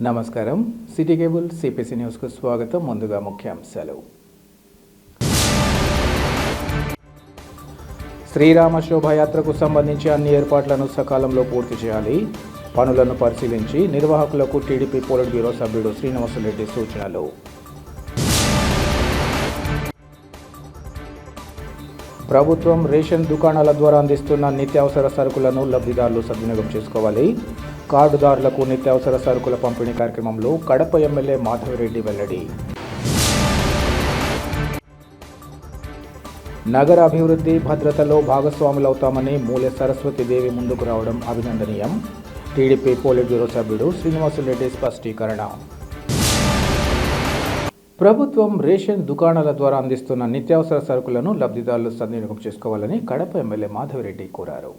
నమస్కారం. City cable CPC న్యూస్కు స్వాగతం. ముందుగా ముఖ్యాంశాలు. శ్రీరామ శోభాయాత్రకు సంబంధించి అన్ని ఏర్పాట్లను సకాలంలో పూర్తి చేయాలి. పనులను పరిశీలించి నిర్వాహకులకు టీడీపీ పోలిట్ బ్యూరో సభ్యుడు శ్రీనివాసరెడ్డి సూచనలు. ప్రభుత్వం రేషన్ దుకాణాల ద్వారా అందిస్తున్న నిత్యావసర సరుకులను లబ్ధిదారులు సద్వినియోగం చేసుకోవాలి. కార్డుదారులకు నిత్యావసర సరుకుల పంపిణీ కార్యక్రమంలో కడప ఎమ్మెల్యే మాధవిరెడ్డి వెల్లడి. నగర అభివృద్ధి భద్రతలో భాగస్వాములవుతామని మూలె సరస్వతీదేవి ముందుకు రావడం అభినందనీయం. టీడీపీ పోలిట్ బ్యూరో సభ్యుడు శ్రీనివాసరెడ్డి స్పష్టీకరణ. ప్రభుత్వం రేషన్ దుకాణాల ద్వారా అందిస్తున్న నిత్యావసర సరుకులను లబ్ధిదారులు సద్వినియోగం చేసుకోవాలని కడప ఎమ్మెల్యే మాధవిరెడ్డి కోరారు.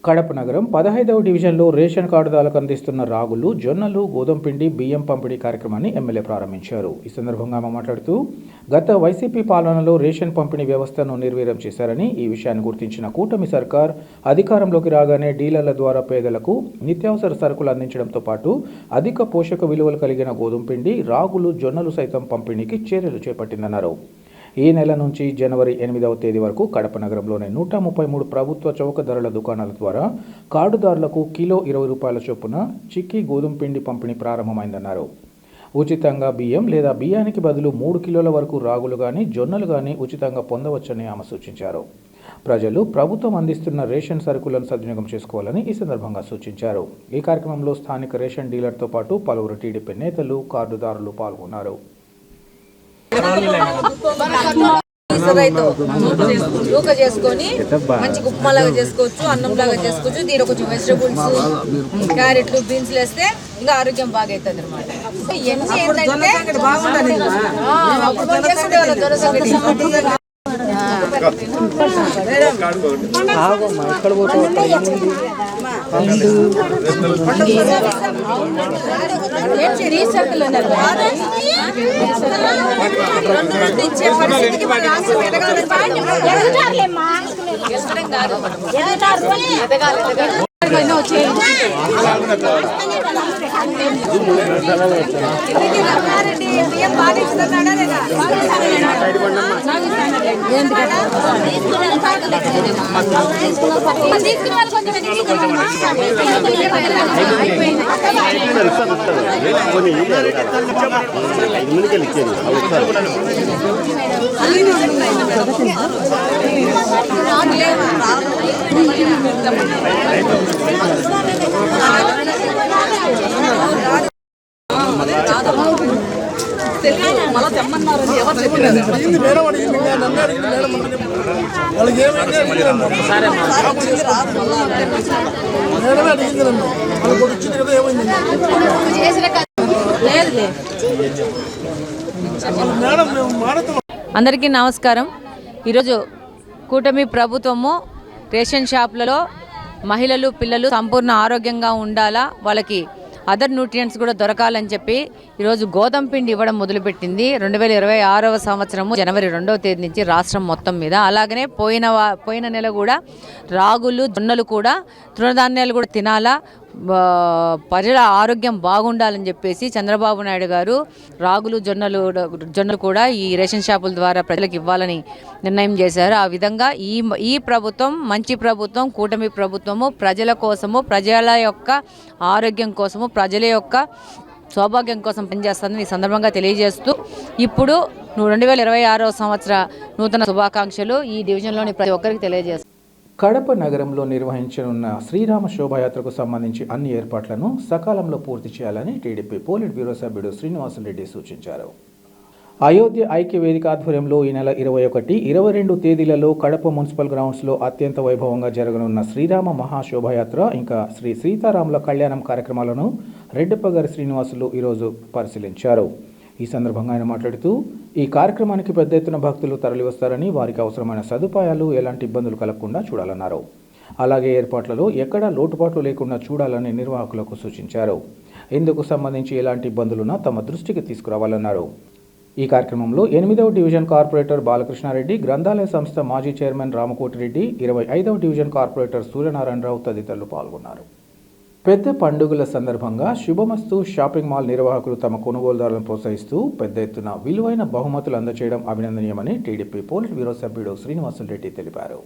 కడప నగరం 15వ డివిజన్లో రేషన్ కార్డుదారులకు అందిస్తున్న రాగులు, జొన్నలు, గోధుమ పిండి, బియ్యం పంపిణీ కార్యక్రమాన్ని ఎమ్మెల్యే ప్రారంభించారు. ఈ సందర్భంగా ఆమె మాట్లాడుతూ గత వైసీపీ పాలనలో రేషన్ పంపిణీ వ్యవస్థను నిర్వీర్యం చేశారని, ఈ విషయాన్ని గుర్తించిన కూటమి సర్కార్ అధికారంలోకి రాగానే డీలర్ల ద్వారా పేదలకు నిత్యావసర సరుకులు అందించడంతో పాటు అధిక పోషక విలువలు కలిగిన గోధుమ పిండి, రాగులు, జొన్నలు సైతం పంపిణీకి చర్యలు చేపట్టిందన్నారు. ఈ నెల నుంచి జనవరి 8వ తేదీ వరకు కడప నగరంలోని 133 ప్రభుత్వ చౌక ధరల దుకాణాల ద్వారా కార్డుదారులకు కిలో 20 రూపాయల చొప్పున చిక్కీ గోధుమ పిండి పంపిణీ ప్రారంభమైందన్నారు. ఉచితంగా బియ్యం లేదా బియ్యానికి బదులు 3 కిలోల వరకు రాగులు కానీ, జొన్నలు కానీ ఉచితంగా పొందవచ్చని ఆమె సూచించారు. ప్రజలు ప్రభుత్వం అందిస్తున్న రేషన్ సరుకులను సద్వినియోగం చేసుకోవాలని ఈ సందర్భంగా సూచించారు. ఈ కార్యక్రమంలో స్థానిక రేషన్ డీలర్తో పాటు పలువురు టీడీపీ నేతలు, కార్డుదారులు పాల్గొన్నారు. లూక చేసుకొని మంచి ఉప్మాలాగా చేసుకోవచ్చు, అన్నంలాగా చేసుకోవచ్చు. దీని కొంచెం వెజిటబుల్స్, క్యారెట్లు, బీన్స్ వేస్తే ఇంకా ఆరోగ్యం బాగా అవుతుంది అనమాట. అందరికీ నమస్కారం. ఈరోజు కూటమి ప్రభుత్వము రేషన్ షాపులలో మహిళలు, పిల్లలు సంపూర్ణ ఆరోగ్యంగా ఉండాలా, వాళ్ళకి అదర్ న్యూట్రియంట్స్ కూడా దొరకాలని చెప్పి ఈరోజు గోధుమ పిండి ఇవ్వడం మొదలుపెట్టింది. 2026వ సంవత్సరము జనవరి 2వ తేదీ నుంచి రాష్ట్రం మొత్తం మీద. అలాగనే పోయిన నెల కూడా రాగులు, జొన్నలు కూడా, తృణధాన్యాలు కూడా తినాలా, ప్రజల ఆరోగ్యం బాగుండాలని చెప్పేసి చంద్రబాబు నాయుడు గారు రాగులు, జొన్నలు కూడా ఈ రేషన్ షాపుల ద్వారా ప్రజలకు ఇవ్వాలని నిర్ణయం చేశారు. ఆ విధంగా ఈ ప్రభుత్వం మంచి ప్రభుత్వం, కూటమి ప్రభుత్వము ప్రజల కోసము, ప్రజల యొక్క ఆరోగ్యం కోసము, ప్రజల యొక్క సౌభాగ్యం కోసం పనిచేస్తుందని ఈ సందర్భంగా తెలియజేస్తూ ఇప్పుడు 2026వ సంవత్సర నూతన శుభాకాంక్షలు ఈ డివిజన్లోని ప్రతి ఒక్కరికి తెలియజేస్తాం. కడప నగరంలో నిర్వహించనున్న శ్రీరామ శోభాయాత్రకు సంబంధించి అన్ని ఏర్పాట్లను సకాలంలో పూర్తి చేయాలని టీడీపీ పోలిట్ బ్యూరో సభ్యుడు శ్రీనివాసరెడ్డి సూచించారు. అయోధ్య ఐక్య వేదిక ఆధ్వర్యంలో ఈ నెల 21, 22 తేదీలలో కడప మున్సిపల్ గ్రౌండ్స్లో అత్యంత వైభవంగా జరగనున్న శ్రీరామ మహాశోభాయాత్ర ఇంకా శ్రీ సీతారాముల కళ్యాణం కార్యక్రమాలను రెడ్డిపగారి శ్రీనివాసులు ఈరోజు పరిశీలించారు. ఈ సందర్భంగా ఆయన మాట్లాడుతూ ఈ కార్యక్రమానికి పెద్ద ఎత్తున భక్తులు తరలివస్తారని, వారికి అవసరమైన సదుపాయాలు ఎలాంటి ఇబ్బందులు కలగకుండా చూడాలన్నారు. అలాగే ఏర్పాట్లలో ఎక్కడా లోటుపాట్లు లేకుండా చూడాలని నిర్వాహకులకు సూచించారు. ఇందుకు సంబంధించి ఎలాంటి ఇబ్బందులున్నా తమ దృష్టికి తీసుకురావాలన్నారు. ఈ కార్యక్రమంలో 8వ డివిజన్ కార్పొరేటర్ బాలకృష్ణారెడ్డి, గ్రంథాలయ సంస్థ మాజీ చైర్మన్ రామకోటిరెడ్డి, 25వ డివిజన్ కార్పొరేటర్ సూర్యనారాయణరావు తదితరులు పాల్గొన్నారు. పెద్ద పండుగల సందర్భంగా శుభమస్తు షాపింగ్ మాల్ నిర్వాహకులు తమ కొనుగోలుదారులను ప్రోత్సహిస్తూ పెద్ద ఎత్తున విలువైన బహుమతులు అందజేయడం అభినందనీయమని టీడీపీ పోలిట్ బ్యూరో సభ్యుడు శ్రీనివాసులరెడ్డి తెలిపారు.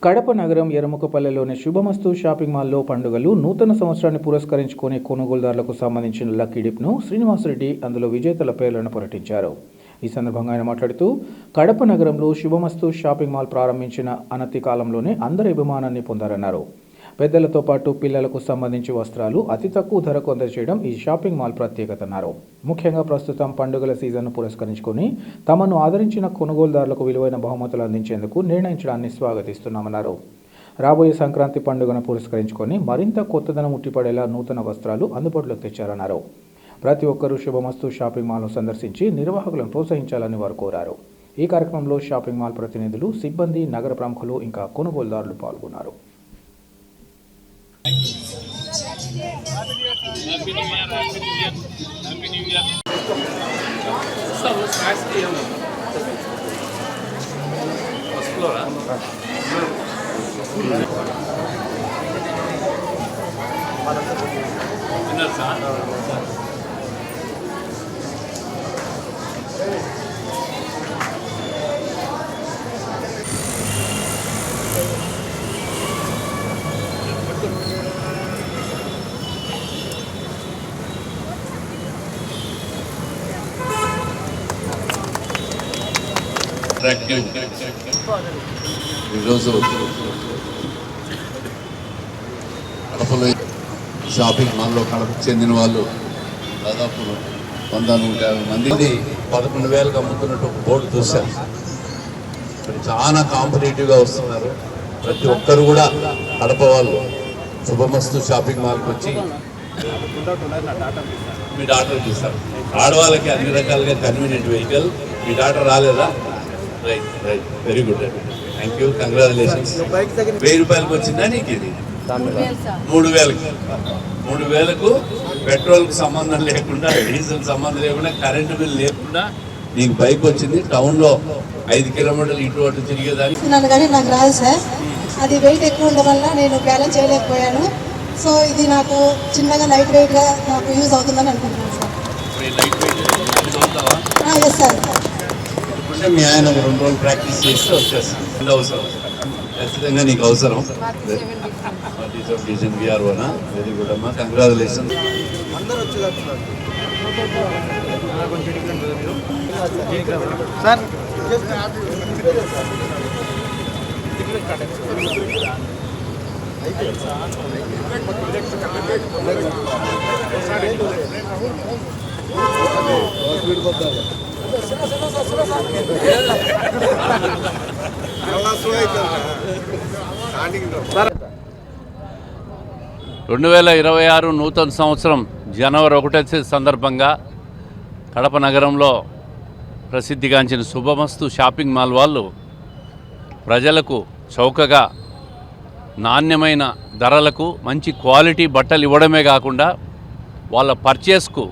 కడప నగరం ఎర్రముకపల్లెలోని శుభమస్తు షాపింగ్ మాల్లో పండుగలు నూతన సంవత్సరాన్ని పురస్కరించుకునే కొనుగోలుదారులకు సంబంధించిన లక్కీ డిప్ను శ్రీనివాసులరెడ్డి అందులో విజేతల పేర్లను ప్రకటించారు. ఈ సందర్భంగా ఆయన మాట్లాడుతూ కడప నగరంలో శుభమస్తు షాపింగ్ మాల్ ప్రారంభించిన అనతి కాలంలోనే అందరి అభిమానాన్ని పొందారన్నారు. పెద్దలతో పాటు పిల్లలకు సంబంధించి వస్త్రాలు అతి తక్కువ ధరకు అందజేయడం ఈ షాపింగ్ మాల్ ప్రత్యేకత అన్నారు. ముఖ్యంగా ప్రస్తుతం పండుగల సీజన్ను పురస్కరించుకొని తమను ఆదరించిన కొనుగోలుదారులకు విలువైన బహుమతులు అందించేందుకు నిర్ణయించడాన్ని స్వాగతిస్తున్నామన్నారు. రాబోయే సంక్రాంతి పండుగను పురస్కరించుకొని మరింత కొత్తదనం ఉట్టిపడేలా నూతన వస్త్రాలు అందుబాటులోకి తెచ్చారన్నారు. ప్రతి ఒక్కరూ శుభమస్తు షాపింగ్ మాల్ను సందర్శించి నిర్వాహకులను ప్రోత్సహించాలని వారు కోరారు. ఈ కార్యక్రమంలో షాపింగ్ మాల్ ప్రతినిధులు, సిబ్బంది, నగర ప్రముఖులు ఇంకా కొనుగోలుదారులు పాల్గొన్నారు. ఈరోజు కడపలో షాపింగ్ మాల్లో కడపకు చెందిన వాళ్ళు దాదాపు 100-150 మంది 11,000కి అమ్ముతున్నట్టు ఒక బోర్డు చూశారు. చాలా కాంపిటేటివ్గా వస్తున్నారు. ప్రతి ఒక్కరు కూడా కడప వాళ్ళు శుభమస్తు షాపింగ్ మాల్కి వచ్చి మీ డాక్టర్ చూస్తారు. ఆడవాళ్ళకి అన్ని రకాలుగా కన్వీనియంట్ వెహికల్. మీ డాక్టర్ రాలేదా? Right, very good, thank you, congratulations. 1000 రూపాయలకు వచ్చిందా నీకు? ఇది 3,000కు పెట్రోల్కి సంబంధం లేకుండా, డీజిల్ సంబంధం లేకుండా, కరెంటు బిల్ లేకుండా నీకు బైక్ వచ్చింది. టౌన్లో 5 కిలోమీటర్లు ఇటు అటు తిరిగేదానికి కానీ నాకు రాదు సార్. అది వెయిట్ ఎక్కువ ఉండడం వల్ల నేను బ్యాలెన్స్ చేయలేకపోయాను. సో ఇది నాకు చిన్నగా లైట్ వెయిట్గా నాకు యూజ్ అవుతుందని అనుకుంటున్నాను సార్. Yes sir. మీ ఆయన 2 రోజులు ప్రాక్టీస్ చేస్తే వచ్చేస్తాను. అవసరం ఖచ్చితంగా నీకు అవసరం. వెరీ గుడ్ అమ్మా, కంగ్రాచులేషన్. సార్ 2026 నూతన సంవత్సరం జనవరి 1 సందర్భంగా కడప నగరంలో ప్రసిద్ధిగాంచిన శుభమస్తు షాపింగ్ మాల్ వాళ్ళు ప్రజలకు చౌకగా నాణ్యమైన ధరలకు మంచి క్వాలిటీ బట్టలు ఇవ్వడమే కాకుండా వాళ్ళ పర్చేస్కు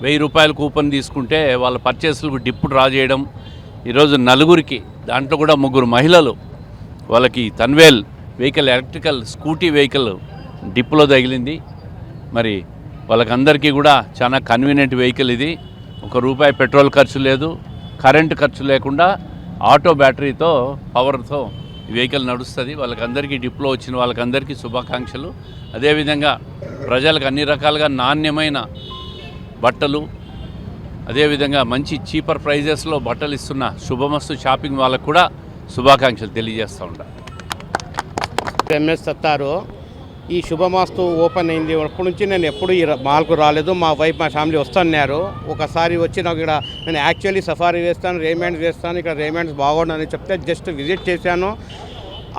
1000 రూపాయల కూపన్ తీసుకుంటే వాళ్ళ పర్చేస్లకు డిప్పు డ్రా చేయడం. ఈరోజు నలుగురికి, దాంట్లో కూడా 3 మహిళలు, వాళ్ళకి తన్వేల్ వెహికల్, ఎలక్ట్రికల్ స్కూటీ వెహికల్ డిప్పులో తగిలింది. మరి వాళ్ళకందరికీ కూడా చాలా కన్వీనియంట్ వెహికల్ ఇది. ₹1 పెట్రోల్ ఖర్చు లేదు, కరెంటు ఖర్చు లేకుండా ఆటో బ్యాటరీతో పవర్తో ఈ వెహికల్ నడుస్తుంది. వాళ్ళకందరికీ డిప్లో వచ్చిన వాళ్ళకందరికీ శుభాకాంక్షలు. అదేవిధంగా ప్రజలకు అన్ని రకాలుగా నాణ్యమైన బట్టలు, అదేవిధంగా మంచి చీపర్ ప్రైజెస్లో బట్టలు ఇస్తున్న శుభమస్తు షాపింగ్ వాళ్ళకు కూడా శుభాకాంక్షలు తెలియజేస్తూ ఉంటారు. MS సత్తారు. ఈ శుభమస్తు ఓపెన్ అయింది అప్పటి నుంచి నేను ఎప్పుడు ఈ మాల్కు రాలేదు. మా వైఫ్, మా ఫ్యామిలీ వస్తున్నారు. ఒకసారి వచ్చి నాకు ఇక్కడ నేను యాక్చువల్లీ సఫారీ వేస్తాను, రేమండ్స్ వేస్తాను, ఇక్కడ రేమండ్స్ బాగుండని చెప్తే జస్ట్ విజిట్ చేశాను.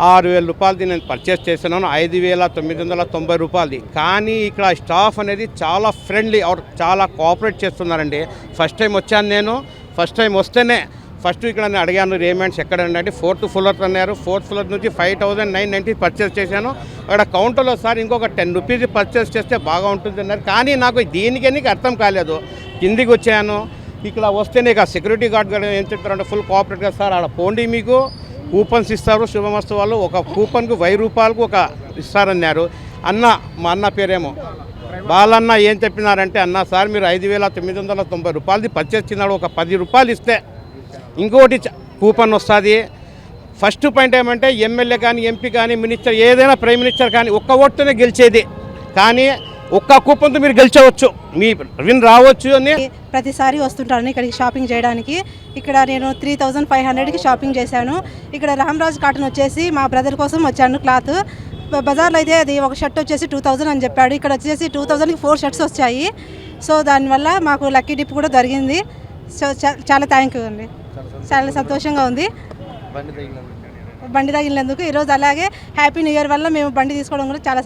6,000 రూపాయలది నేను పర్చేస్ చేస్తున్నాను, 5,990 రూపాయలది. కానీ ఇక్కడ స్టాఫ్ అనేది చాలా ఫ్రెండ్లీ, చాలా కోఆపరేట్ చేస్తున్నారండి. ఫస్ట్ టైం వచ్చాను నేను. ఫస్ట్ టైం వస్తేనే ఫస్ట్ ఇక్కడ నేను అడిగాను రేమండ్స్ ఎక్కడ అంటే 4th ఫ్లోర్ అన్నారు. 4th ఫ్లోర్ నుంచి 5,990 పర్చేస్ చేశాను. అక్కడ కౌంటర్లో సార్ ఇంకొక 10 రూపీస్ పర్చేస్ చేస్తే బాగా ఉంటుంది అన్నారు. కానీ నాకు దీనికి అర్థం కాలేదు. కిందికి వచ్చాను. ఇక్కడ వస్తేనే ఇక సెక్యూరిటీ గార్డ్ గారు ఏం చెప్తారంటే ఫుల్ కోఆపరేట్గా సార్ ఆడ పోండి, మీకు కూపన్స్ ఇస్తారు శుభమస్తు వాళ్ళు. ఒక కూపన్కు 1000 రూపాయలకు ఒక ఇస్తారన్నారు. అన్న మా అన్న పేరేమో బాలన్న ఏం చెప్పినారంటే, అన్న సార్ మీరు 5,990 రూపాయలది పర్చేస్ చిన్నాడు, ఒక 10 రూపాయలు ఇస్తే ఇంకోటి కూపన్ వస్తుంది. ఫస్ట్ పాయింట్ ఏమంటే ఎమ్మెల్యే కానీ ఎంపీ కానీ మినిస్టర్ ఏదైనా ప్రైమ్ మినిస్టర్ కానీ ఒక్క ఓటుతోనే గెలిచేది, కానీ ఒక్క కూపన్తో మీరు గెలిచవచ్చు, మీ విన్ రావచ్చు అని. ప్రతిసారి వస్తుంటాను ఇక్కడికి షాపింగ్ చేయడానికి. ఇక్కడ నేను 3,500కి షాపింగ్ చేశాను. ఇక్కడ రామరాజ్ కాటన్ వచ్చేసి మా బ్రదర్ కోసం వచ్చాను క్లాత్. బజార్లో అయితే అది ఒక షర్ట్ వచ్చేసి 2,000 అని చెప్పాడు, ఇక్కడ వచ్చేసి 2,000కి 4 షర్ట్స్ వచ్చాయి. సో దానివల్ల మాకు లక్కీ డిప్ కూడా జరిగింది. సో చాలా థ్యాంక్ యూ అండి, చాలా సంతోషంగా ఉంది బండి తగిలినందుకు. ఈరోజు అలాగే హ్యాపీ న్యూ ఇయర్ వల్ల మేము బండి తీసుకోవడం కూడా చాలా.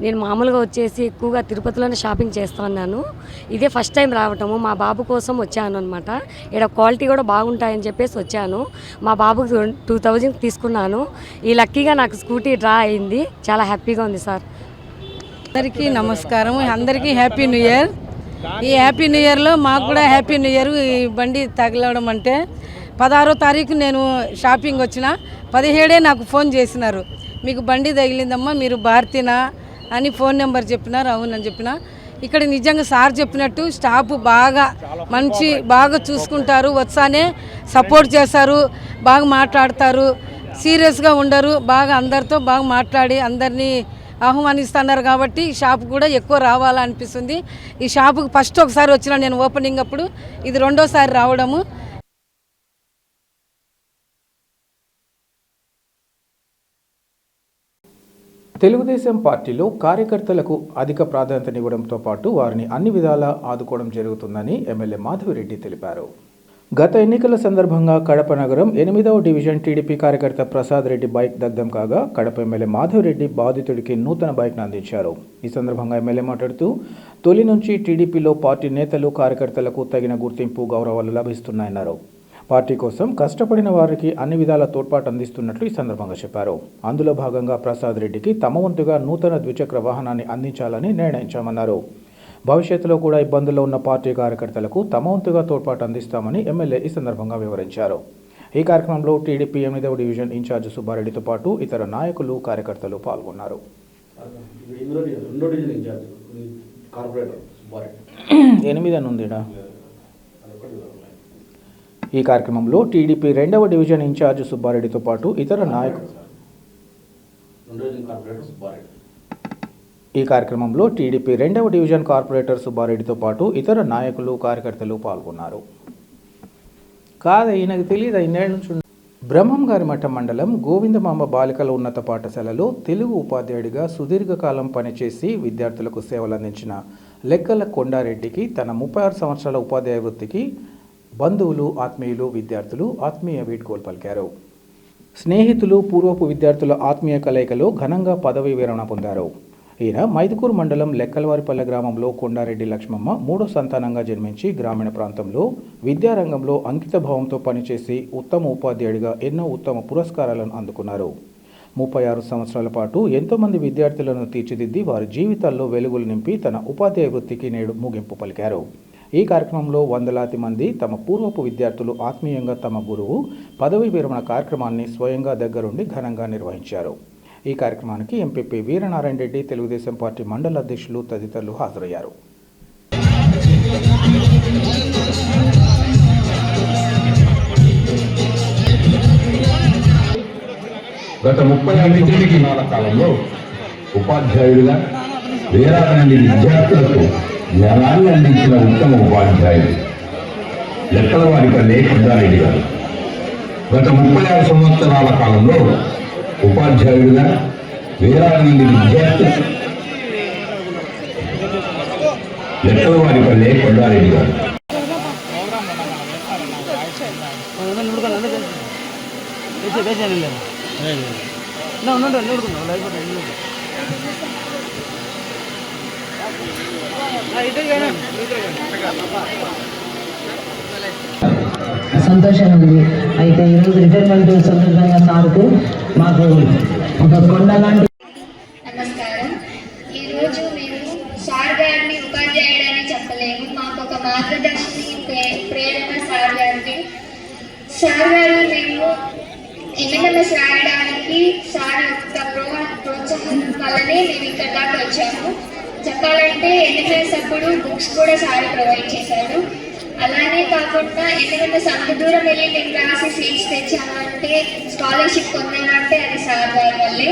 నేను మామూలుగా వచ్చేసి ఎక్కువగా తిరుపతిలోనే షాపింగ్ చేస్తూ ఉన్నాను. ఇదే ఫస్ట్ టైం రావటము, మా బాబు కోసం వచ్చాను అనమాట. ఇక్కడ క్వాలిటీ కూడా బాగుంటాయని చెప్పేసి వచ్చాను. మా బాబుకి 2,000 తీసుకున్నాను. ఈ లక్కీగా నాకు స్కూటీ డ్రా అయింది, చాలా హ్యాపీగా ఉంది సార్. అందరికీ నమస్కారం, అందరికీ హ్యాపీ న్యూ ఇయర్. ఈ హ్యాపీ న్యూ ఇయర్లో మాకు కూడా హ్యాపీ న్యూ ఇయర్. ఈ బండి తగలడం అంటే 16వ తారీఖు నేను షాపింగ్ వచ్చిన, 17 నాకు ఫోన్ చేసినారు, మీకు బండి తగిలిందమ్మా, మీరు భారతీనా అని ఫోన్ నెంబర్ చెప్పినారు. అవునని చెప్పిన. ఇక్కడ నిజంగా సార్ చెప్పినట్టు స్టాఫ్ బాగా చూసుకుంటారు, వచ్చానే సపోర్ట్ చేస్తారు, బాగా మాట్లాడతారు, సీరియస్గా ఉండరు, బాగా అందరితో బాగా మాట్లాడి అందరినీ ఆహ్వానిస్తున్నారు. కాబట్టి ఈ షాప్ కూడా ఎక్కువ రావాలనిపిస్తుంది. ఈ షాపుకి ఫస్ట్ ఒకసారి వచ్చిన నేను ఓపెనింగ్ అప్పుడు, ఇది 2వ రావడము. తెలుగుదేశం పార్టీలో కార్యకర్తలకు అధిక ప్రాధాన్యతనివ్వడంతో పాటు వారిని అన్ని విధాలా ఆదుకోవడం జరుగుతుందని ఎమ్మెల్యే మాధవిరెడ్డి తెలిపారు. గత ఎన్నికల సందర్భంగా కడప నగరం 8వ డివిజన్ టీడీపీ కార్యకర్త ప్రసాద్ రెడ్డి బైక్ దగ్ధం కాగా కడప ఎమ్మెల్యే మాధవిరెడ్డి బాధితుడికి నూతన బైక్ను అందించారు. ఈ సందర్భంగా ఎమ్మెల్యే మాట్లాడుతూ తొలి నుంచి టీడీపీలో పార్టీ నేతలు కార్యకర్తలకు తగిన గుర్తింపు గౌరవాలు లభిస్తున్నాయన్నారు. పార్టీ కోసం కష్టపడిన వారికి అన్ని విధాల తోడ్పాటు అందిస్తున్నట్లు ఈ సందర్భంగా చెప్పారు. అందులో భాగంగా ప్రసాద్ రెడ్డికి తమ వంతుగా నూతన ద్విచక్ర వాహనాన్ని అందించాలని నిర్ణయించామన్నారు. భవిష్యత్తులో కూడా ఇబ్బందుల్లో ఉన్న పార్టీ కార్యకర్తలకు తమ వంతుగా తోడ్పాటు అందిస్తామని ఎమ్మెల్యే ఈ సందర్భంగా వివరించారు. ఈ కార్యక్రమంలో టీడీపీ 8వ డివిజన్ ఇన్ఛార్జ్ సుబ్బారెడ్డితో పాటు ఇతర నాయకులు కార్యకర్తలు పాల్గొన్నారు. 8 నుండినా ఈ కార్యక్రమంలో టీడీపీ 2వ డివిజన్ ఇన్ఛార్జ్ సుబ్బారెడ్డితో పాటు ఇతర నాయకులు కార్పొరేటర్ సుబ్బారెడ్డితో పాటు ఇతర నాయకులు కార్యకర్తలు పాల్గొన్నారు. ఈయనకు తెలియదు ఇన్నేళ్ళ నుంచి. బ్రహ్మంగారిమఠ మండలం గోవిందమాంబ బాలికల ఉన్నత పాఠశాలలో తెలుగు ఉపాధ్యాయుడిగా సుదీర్ఘకాలం పనిచేసి విద్యార్థులకు సేవలందించిన లెక్కల కొండారెడ్డికి తన 36 సంవత్సరాల ఉపాధ్యాయ వృత్తికి బంధువులు, ఆత్మీయులు, విద్యార్థులు ఆత్మీయ వీడ్కోలు పలికారు. స్నేహితులు, పూర్వపు విద్యార్థుల ఆత్మీయ కలయికలో ఘనంగా పదవీ విరమణ పొందారు. ఈయన మైదుకూరు మండలం లెక్కలవారిపల్లె గ్రామంలో కొండారెడ్డి లక్ష్మమ్మ 3వ సంతానంగా జన్మించి గ్రామీణ ప్రాంతంలో విద్యారంగంలో అంకిత భావంతో పనిచేసి ఉత్తమ ఉపాధ్యాయుడిగా ఎన్నో ఉత్తమ పురస్కారాలను అందుకున్నారు. 36 సంవత్సరాల పాటు ఎంతోమంది విద్యార్థులను తీర్చిదిద్ది వారి జీవితాల్లో వెలుగులు నింపి తన ఉపాధ్యాయ వృత్తికి నేడు ముగింపు పలికారు. ఈ కార్యక్రమంలో వందలాది మంది తమ పూర్వపు విద్యార్థులు ఆత్మీయంగా తమ గురువు పదవీ విరమణ కార్యక్రమాన్ని స్వయంగా దగ్గరుండి ఘనంగా నిర్వహించారు. ఈ కార్యక్రమానికి ఎంపీపీ వీరనారాయణ రెడ్డి, తెలుగుదేశం పార్టీ మండల అధ్యక్షులు తదితరులు హాజరయ్యారు. గత 35 సంవత్సరాల కాలంలో ఉపాధ్యాయుడిగా వేలాది మంది విద్యార్థులకు జ్ఞానాన్ని అందించిన ఉత్తమ ఉపాధ్యాయుడు లెక్కలవారిపల్లె కొండారెడ్డి గారు. గత 36 సంవత్సరాల కాలంలో ఉపాధ్యాయుడిగా వేలాది మంది విద్యార్థులు లెక్కలవారిపల్లె కొండారెడ్డి గారు. సంతోషంగా ఉంది. అయితే ఈరోజు రిటైర్మెంట్ సందర్భంగా సార్కు మాకు ఒక కొండ లాంటి. నమస్కారం. ఈరోజు మేము సార్ గారిని ఉపాధ్యాయుడని చెప్పలేము, మాకు ఒక మార్గదర్శి ప్రేరణ సార్ గారికి. సార్ గారు మేము MNMS రాయడానికి సార్ యొక్క ప్రోత్సాహం వల్లనే మేము ఇక్కడ దాకా వచ్చాము. చెప్పాలంటే ఎన్నికల అప్పుడు బుక్స్ కూడా సార్ ప్రొవైడ్ చేశాడు. అలానే కాకుండా ఎందుకంటే అంత దూరం వెళ్ళి నేను రాసి సీట్స్ తెచ్చాను అంటే, స్కాలర్షిప్ పొందానంటే అది సార్ గారి వల్లే.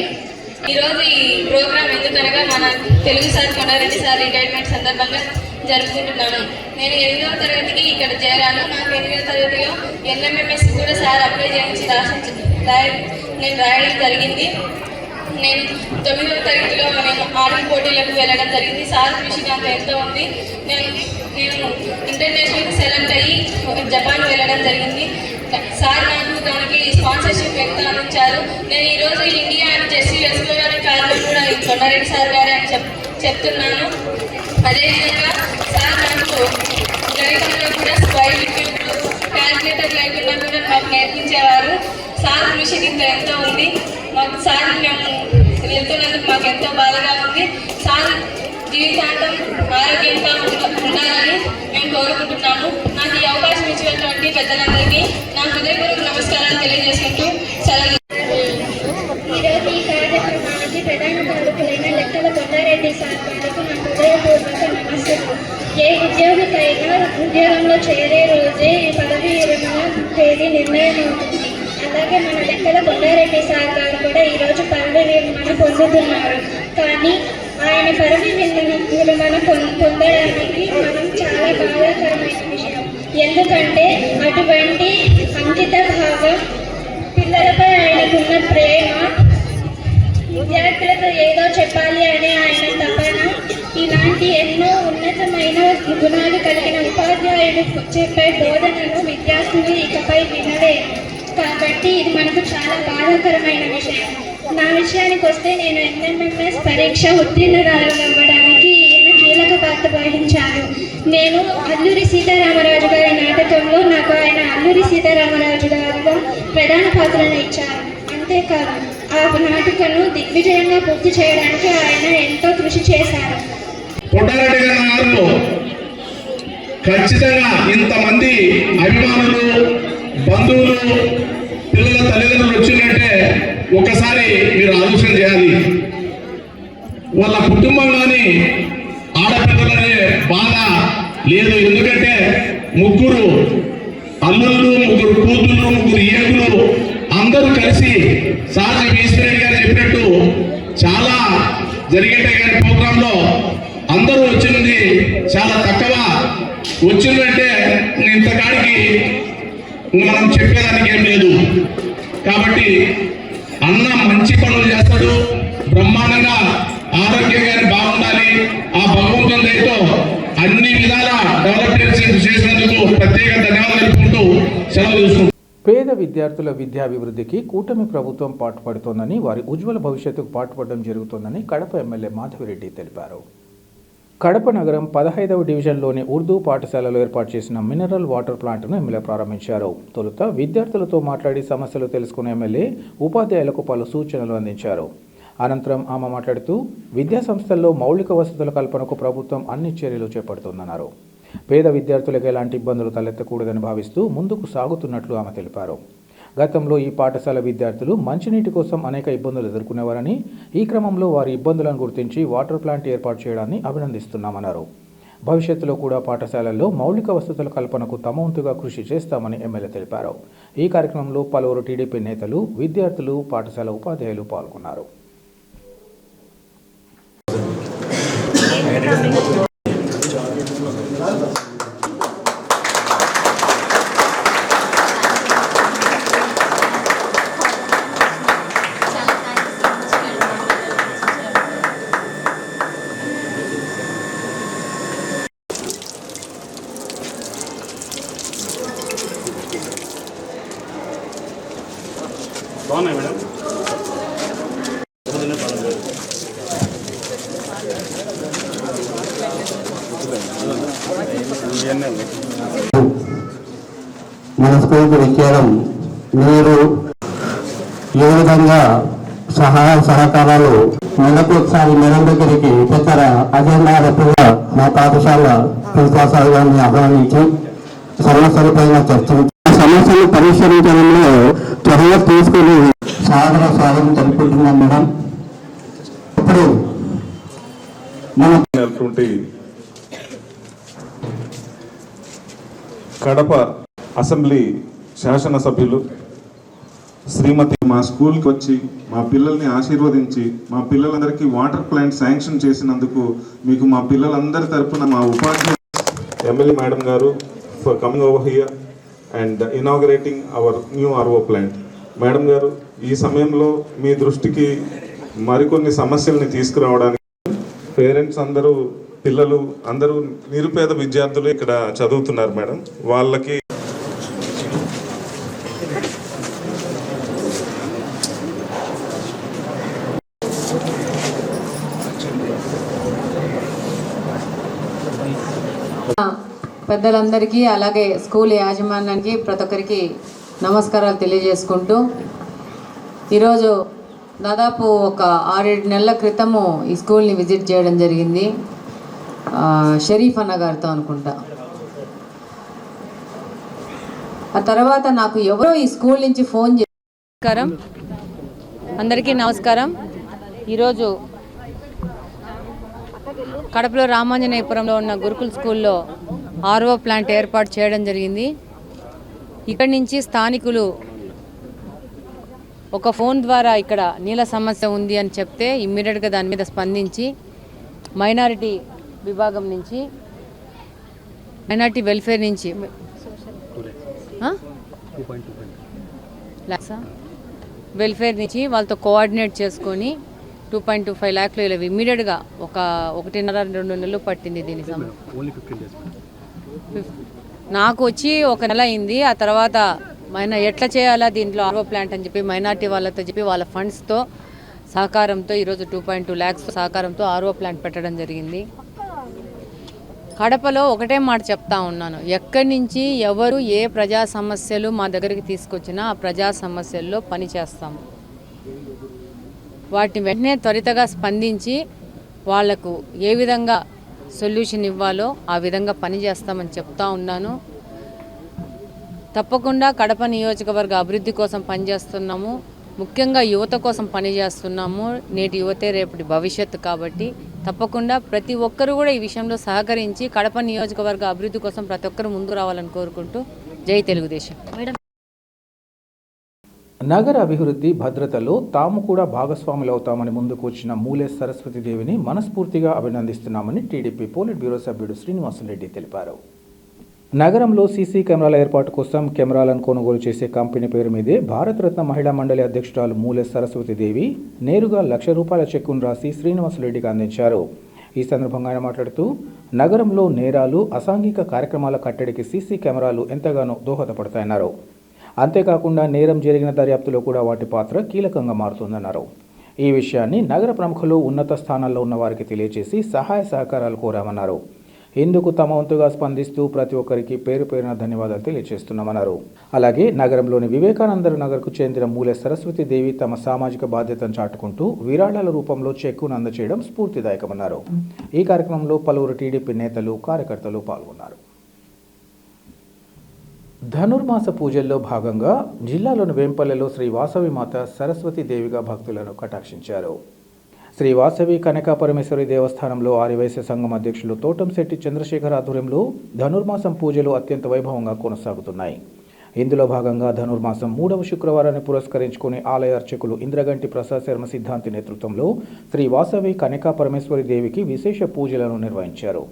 ఈరోజు ఈ ప్రోగ్రామ్ ఎందుకనగా మన Telugu sir Kondareddy sir retirement సందర్భంగా జరుపుకుంటున్నాను. నేను 8వ తరగతికి ఇక్కడ చేరాను. నాకు 8వ తరగతిలో NMMS కూడా సార్ అప్లై చేయించి నేను రాయడం జరిగింది. నేను 9వ తరగతిలో నేను ఆర్మీ పోటీలకు వెళ్ళడం జరిగింది. సార్ కృషి నాకు ఎంతో ఉంది. నేను ఇంటర్నేషనల్కి సెలెక్ట్ అయ్యి జపాన్ వెళ్ళడం జరిగింది. సార్ నాకు దానికి స్పాన్సర్షిప్ ఎంత అందించారు. నేను ఈరోజు ఇండియా అని జెర్సీ వేసుకోవడానికి కారణం కూడా కొండారెడ్డి సార్ గారే అని చెప్తున్నాను. అదేవిధంగా సార్ నాకు గణితంలో కూడా స్క్వైర్ క్యాల్కులేటర్ లేకుండా కూడా మాకు నేర్పించేవారు. సార్ కృషికి ఎంతో ఉంది. మాకు సార్ మేము వెళ్తున్నందుకు మాకు ఎంతో బాధగా ఉంది. సార్ జీవితాంతం ఆరోగ్యంగా ఉండాలని మేము కోరుకుంటున్నాము. నాకు ఈ అవకాశం ఇచ్చినటువంటి పెద్దలందరికీ నా హృదయపూర్వక నమస్కారాలు తెలియజేసుకుంటూ సెలవు. ఈరోజు ఈ కార్యక్రమానికి ప్రధాన పాలకులైన లెక్కల కొండారెడ్డి సార్ గారికి నా హృదయపూర్వక నమస్కారం. ఏ ఉద్యోగికైనా ఉద్యోగంలో చేరే రోజే ఈ పదవి విరమణ తేదీ నిర్ణయం అవుతుంది. అలాగే మన లెక్కల కొండారెడ్డి సార్ గారు కూడా ఈరోజు పదవి విరమణ పొందుతున్నారు. కానీ ఆయన పదవి విరమణ పొందడానికి మనం చాలా బాధాకరమైన విషయం. ఎందుకంటే అటువంటి అంకిత భావం, పిల్లలపై ఆయనకున్న ప్రేమ, విద్యార్థులతో ఏదో చెప్పాలి అనే ఆయన తపన, ఇలాంటి ఎన్నో ఉన్నతమైన గుణాలు కలిగిన ఉపాధ్యాయుడు చెప్పే బోధనను విద్యార్థులు ఇకపై వినలేరు. కాబట్టి ఇది మనకు చాలా బాధాకరమైన విషయం. నా విషయానికి వస్తే నేను NMMS పరీక్ష ఉత్తీర్ణురాలవ్వడానికి ఈయన కీలక పాత్ర వహించాను. నేను అల్లూరి సీతారామరాజు గారి నాటకంలో నాకు ఆయన అల్లూరి సీతారామరాజు గారిగా ప్రధాన పాత్రను ఇచ్చారు. అంతేకాదు ఆ నాటకను దిగ్విజయంగా పూర్తి చేయడానికి ఆయన ఎంతో కృషి చేశారు. కొండారెడ్డి గారు ఖచ్చితంగా ఇంతమంది అభిమానులు, బంధువులు, పిల్లల తల్లిదండ్రులు వచ్చిందంటే ఒకసారి మీరు ఆలోచన చేయాలి. వాళ్ళ కుటుంబం కానీ ఆడపిల్లలనే బాధ లేదు. ఎందుకంటే ముగ్గురు అల్లుళ్ళు, ముగ్గురు కూతుళ్ళు, ముగ్గురు ఏగులు అందరూ కలిసి సార్ ఈశ్వరెడ్డి గారు చెప్పినట్టు చాలా జరిగేటాయి. కానీ ప్రోగ్రాంలో అందరూ వచ్చింది చాలా తక్కువ. వచ్చిందంటే ఇంతకాడికి మనం చెప్పేదానికి ఏం లేదు. కాబట్టి అన్న మంచి పనులు చేస్తాడు, బ్రహ్మాండంగా ఆరోగ్యంగా బాగుండాలి. ఆ భగవంతుని దయతో అన్ని విధాల డెవలప్మెంట్ చేసినందుకు ప్రత్యేక ధన్యవాదాలు తెలుపుకుంటూ సెలవు తీసుకుంటాం. పేద విద్యార్థుల విద్యాభివృద్ధికి కూటమి ప్రభుత్వం పాటుపడుతోందని, వారి ఉజ్వల భవిష్యత్తుకు పాటుపడడం జరుగుతోందని కడప ఎమ్మెల్యే మాధవిరెడ్డి తెలిపారు. కడప నగరం 15వ డివిజన్లోని ఉర్దూ పాఠశాలలో ఏర్పాటు చేసిన మినరల్ వాటర్ ప్లాంట్ను ఎమ్మెల్యే ప్రారంభించారు. తొలుత విద్యార్థులతో మాట్లాడి సమస్యలు తెలుసుకున్న ఎమ్మెల్యే ఉపాధ్యాయులకు పలు సూచనలు అందించారు. అనంతరం ఆమె మాట్లాడుతూ విద్యా సంస్థల్లో మౌలిక వసతుల కల్పనకు ప్రభుత్వం అన్ని చర్యలు చేపడుతోందన్నారు. పేద విద్యార్థులకు ఎలాంటి ఇబ్బందులు తలెత్తకూడదని భావిస్తూ ముందుకు సాగుతున్నట్లు ఆమె తెలిపారు. గతంలో ఈ పాఠశాల విద్యార్థులు మంచినీటి కోసం అనేక ఇబ్బందులు ఎదుర్కొనేవారని, ఈ క్రమంలో వారి ఇబ్బందులను గుర్తించి వాటర్ ప్లాంట్ ఏర్పాటు చేయడాన్ని అభినందిస్తున్నామన్నారు. భవిష్యత్తులో కూడా పాఠశాలల్లో మౌలిక వసతుల కల్పనకు తమ వంతుగా కృషి చేస్తామని ఎమ్మెల్యే తెలిపారు. ఈ కార్యక్రమంలో పలువురు టీడీపీ నేతలు, విద్యార్థులు, పాఠశాల ఉపాధ్యాయులు పాల్గొన్నారు. బాగున్నాయి మేడం. మన స్కూల్కి విచ్చేయడం, మీరు ఏ విధంగా సహాయ సహకారాలు నెలకు ఒకసారి మేడం దగ్గరికి పెద్ద అజెండా రూపంగా మా పాఠశాల ప్రిన్సిపాల్ సార్ గారిని ఆహ్వానించి సమస్యలపైన చర్చించి సమస్యలు పరిష్కరించడంలో చొరవ తీసుకుని సాదర స్వాగతం తెలుపుకుంటున్నాం మేడం. ఈనాడు కడప అసెంబ్లీ శాసనసభ్యులు శ్రీమతి మా స్కూల్కి వచ్చి మా పిల్లల్ని ఆశీర్వదించి మా పిల్లలందరికీ వాటర్ ప్లాంట్ శాంక్షన్ చేసినందుకు మీకు మా పిల్లలందరి తరపున మా ఉపాధ్యాయ ఎమ్మెల్యే మేడం గారు for coming over here and inaugurating our new RO plant. Madam గారు, ఈ సమయంలో మీ దృష్టికి మరికొన్ని సమస్యల్ని తీసుకురావడానికి పేరెంట్స్ అందరూ పిల్లలు అందరూ నిరుపేద విద్యార్థులు ఇక్కడ చదువుతున్నారు మేడం. వాళ్ళకి పెద్దలందరికీ అలాగే స్కూల్ యాజమాన్యానికి ప్రతి ఒక్కరికి నమస్కారాలు తెలియజేసుకుంటూ ఈరోజు దాదాపు ఒక 6-7 నెలల క్రితము ఈ స్కూల్ని విజిట్ చేయడం జరిగింది, షరీఫ్ అన్న గారితో అనుకుంటా. ఆ తర్వాత నాకు ఎవరో ఈ స్కూల్ నుంచి ఫోన్ నమస్కారం అందరికీ నమస్కారం. ఈరోజు కడపలో రామాంజనేయపురంలో ఉన్న గురుకుల్ స్కూల్లో ఆర్ఓ ప్లాంట్ ఏర్పాటు చేయడం జరిగింది. ఇక్కడి నుంచి స్థానికులు ఒక ఫోన్ ద్వారా ఇక్కడ నీళ్ళ సమస్య ఉంది అని చెప్తే ఇమ్మీడియట్గా దాని మీద స్పందించి మైనారిటీ విభాగం నుంచి మైనారిటీ వెల్ఫేర్ నుంచి వెల్ఫేర్ నుంచి వాళ్ళతో కోఆర్డినేట్ చేసుకొని 2.25 lakhs ఇలా ఇమ్మీడియట్గా ఒక 1.5-2 నెలలు పట్టింది. దీని నాకు వచ్చి 1 నెల అయింది. ఆ తర్వాత ఎట్లా చేయాలా దీంట్లో ఆర్ఓ ప్లాంట్ అని చెప్పి మైనార్టీ వాళ్ళతో చెప్పి వాళ్ళ ఫండ్స్తో సహకారంతో ఈరోజు 2.2 lakhs సహకారంతో ఆర్ఓ ప్లాంట్ పెట్టడం జరిగింది. కడపలో ఒకటే మాట చెప్తా ఉన్నాను, ఎక్కడి నుంచి ఎవరు ఏ ప్రజా సమస్యలు మా దగ్గరికి తీసుకొచ్చినా ఆ ప్రజా సమస్యల్లో పని చేస్తాము. వాటిని వెంటనే త్వరితగా స్పందించి వాళ్లకు ఏ విధంగా సొల్యూషన్ ఇవ్వాలో ఆ విధంగా పనిచేస్తామని చెప్తా ఉన్నాను. తప్పకుండా కడప నియోజకవర్గ అభివృద్ధి కోసం పనిచేస్తున్నాము. ముఖ్యంగా యువత కోసం పనిచేస్తున్నాము. నేటి యువతే రేపటి భవిష్యత్తు కాబట్టి తప్పకుండా ప్రతి ఒక్కరూ కూడా ఈ విషయంలో సహకరించి కడప నియోజకవర్గ అభివృద్ధి కోసం ప్రతి ఒక్కరు ముందు రావాలని కోరుకుంటూ జై తెలుగుదేశం. నగర అభివృద్ధి భద్రతలో తాము కూడా భాగస్వాములవుతామని ముందుకు వచ్చిన మూలే సరస్వతీదేవిని మనస్ఫూర్తిగా అభినందిస్తున్నామని టీడీపీ పోలిట్ బ్యూరో సభ్యుడు శ్రీనివాసరెడ్డి తెలిపారు. నగరంలో సీసీ కెమెరాల ఏర్పాటు కోసం కెమెరాలను కొనుగోలు చేసే కంపెనీ పేరు మీదే భారతరత్న మహిళా మండలి అధ్యక్షురాలు మూలే సరస్వతీదేవి నేరుగా ₹1,00,000 చెక్కును రాసి శ్రీనివాసరెడ్డికి అందించారు. ఈ సందర్భంగా ఆయన మాట్లాడుతూ నగరంలో నేరాలు అసాంఘిక కార్యక్రమాల కట్టడికి సీసీ కెమెరాలు ఎంతగానో దోహదపడతాయన్నారు. అంతేకాకుండా నేరం జరిగిన దర్యాప్తులో కూడా వాటి పాత్ర కీలకంగా మారుతుందన్నారు. ఈ విషయాన్ని నగర ప్రముఖులు ఉన్నత స్థానాల్లో ఉన్న వారికి తెలియజేసి సహాయ సహకారాలు కోరామన్నారు. ఇందుకు తమ వంతుగా స్పందిస్తూ ప్రతి ఒక్కరికి పేరు పేరున ధన్యవాదాలు తెలియజేస్తున్నామన్నారు. అలాగే నగరంలోని వివేకానంద నగర్కు చెందిన మూలే సరస్వతీదేవి తమ సామాజిక బాధ్యతను చాటుకుంటూ విరాళాల రూపంలో చెక్కును అందజేయడం స్ఫూర్తిదాయకమన్నారు. ఈ కార్యక్రమంలో పలువురు టీడీపీ నేతలు కార్యకర్తలు పాల్గొన్నారు. ధనుర్మాస పూజల్లో భాగంగా జిల్లాలోని వేంపల్లెలో శ్రీ వాసవి మాత సరస్వతీదేవిగా భక్తులను కటాక్షించారు. శ్రీ వాసవి కనకా పరమేశ్వరి దేవస్థానంలో ఆర్యవైశ్య సంఘం అధ్యక్షులు తోటంశెట్టి చంద్రశేఖర్ ఆధ్వర్యంలో ధనుర్మాసం పూజలు అత్యంత వైభవంగా కొనసాగుతున్నాయి. ఇందులో భాగంగా ధనుర్మాసం 3వ శుక్రవారాన్ని పురస్కరించుకుని ఆలయ అర్చకులు ఇంద్రగంటి ప్రసాద్ శర్మ సిద్ధాంతి నేతృత్వంలో శ్రీ వాసవి కనకా పరమేశ్వరి దేవికి విశేష పూజలను నిర్వహించారు.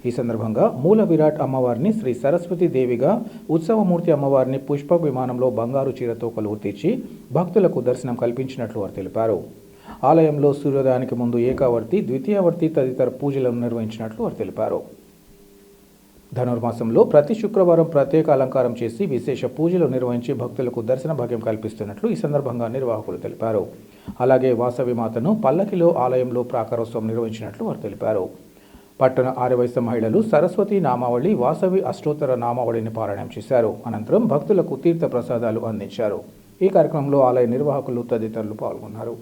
ఈ సందర్భంగా మూల విరాట్ అమ్మవారిని శ్రీ సరస్వతీ దేవిగా, ఉత్సవమూర్తి అమ్మవారిని పుష్ప విమానంలో బంగారు చీరతో కొలువు తీర్చి భక్తులకు దర్శనం కల్పించినట్లు వారు తెలిపారు. ఆలయంలో సూర్యోదయానికి ముందు ఏకావర్తి, ద్వితీయావర్తి తదితర పూజలను నిర్వహించినట్లు వారు తెలిపారు. ధనుర్మాసంలో ప్రతి శుక్రవారం ప్రత్యేక అలంకారం చేసి విశేష పూజలు నిర్వహించి భక్తులకు దర్శన భాగ్యం కల్పిస్తున్నట్లు ఈ సందర్భంగా నిర్వాహకులు తెలిపారు. అలాగే వాసవి మాతను పల్లకిలో ఆలయంలో ప్రాకారోత్సవం నిర్వహించినట్లు వారు తెలిపారు. పట్టణ ఆర్యవైశ్య మహిళలు సరస్వతి నామావళి, వాసవి అష్టోత్తర నామావళిని పారాయణం చేశారు. అనంతరం భక్తులకు తీర్థ ప్రసాదాలు అందించారు. ఈ కార్యక్రమంలో ఆలయ నిర్వాహకులు తదితరులు పాల్గొన్నారు.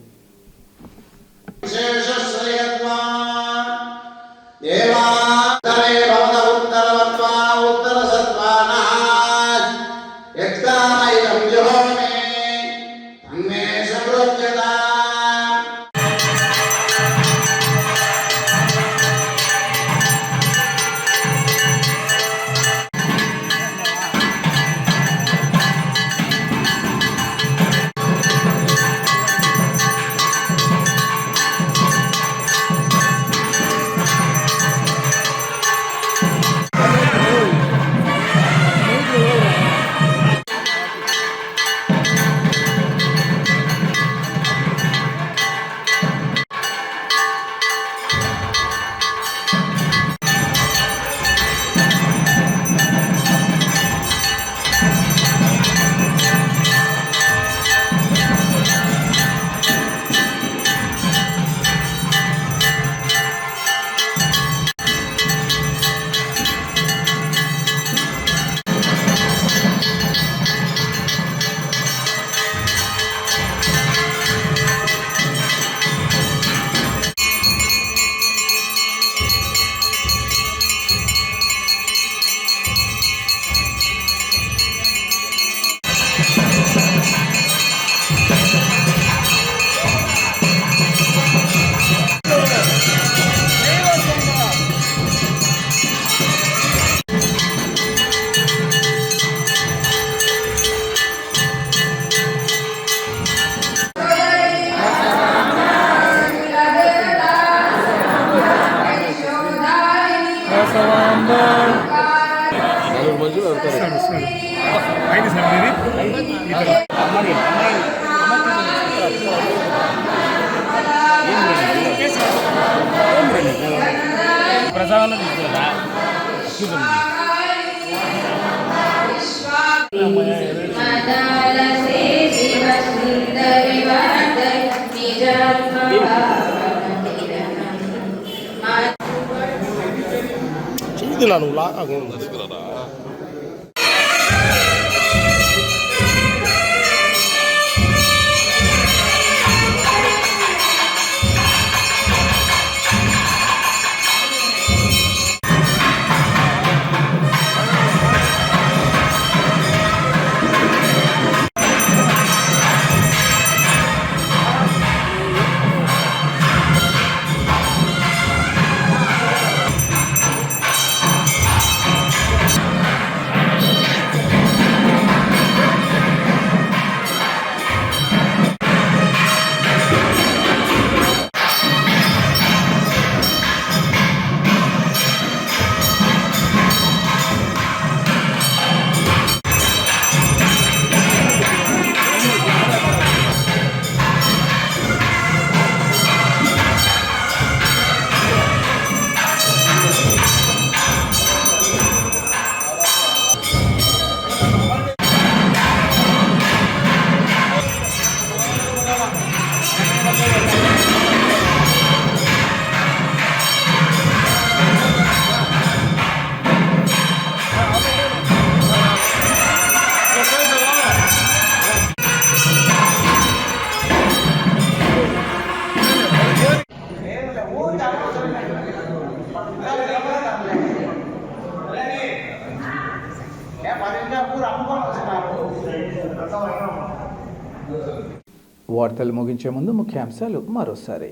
వార్తలు ముగించే ముందు ముఖ్యాంశాలు మరోసారి.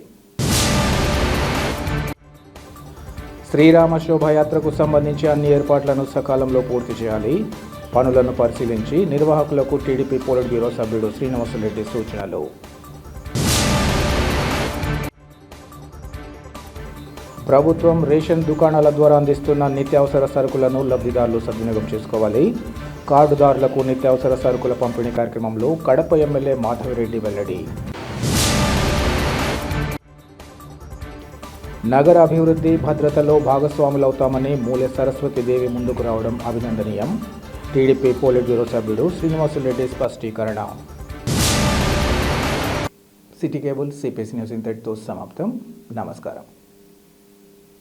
శ్రీరామ శోభాయాత్రకు సంబంధించి అన్ని ఏర్పాట్లను సకాలంలో పూర్తి చేయాలి. పనులను పరిశీలించి నిర్వాహకులకు టీడీపీ పోలిట్ బ్యూరో సభ్యుడు శ్రీనివాసరెడ్డి సూచనలు. ప్రభుత్వం రేషన్ దుకాణాల ద్వారా అందిస్తున్న నిత్యావసర సరుకులను లబ్ధిదారులు సద్వినియోగం చేసుకోవాలి. కార్డుదారులకు నిత్యావసర సరుకుల పంపిణీ కార్యక్రమంలో కడప ఎమ్మెల్యే మాధవిరెడ్డి వెల్లడి. నగర అభివృద్ధి భద్రతలో భాగస్వాములవుతామని మూలె సరస్వతీదేవి ముందుకు రావడం అభినందనీయం. టీడీపీ పోలిట్ బ్యూరో సభ్యుడు శ్రీనివాసరెడ్డి స్పష్టీకరణ. సిటీ కేబుల్ సిపిఎస్ న్యూస్ ఇంతటితో సమాప్తం. నమస్కారం.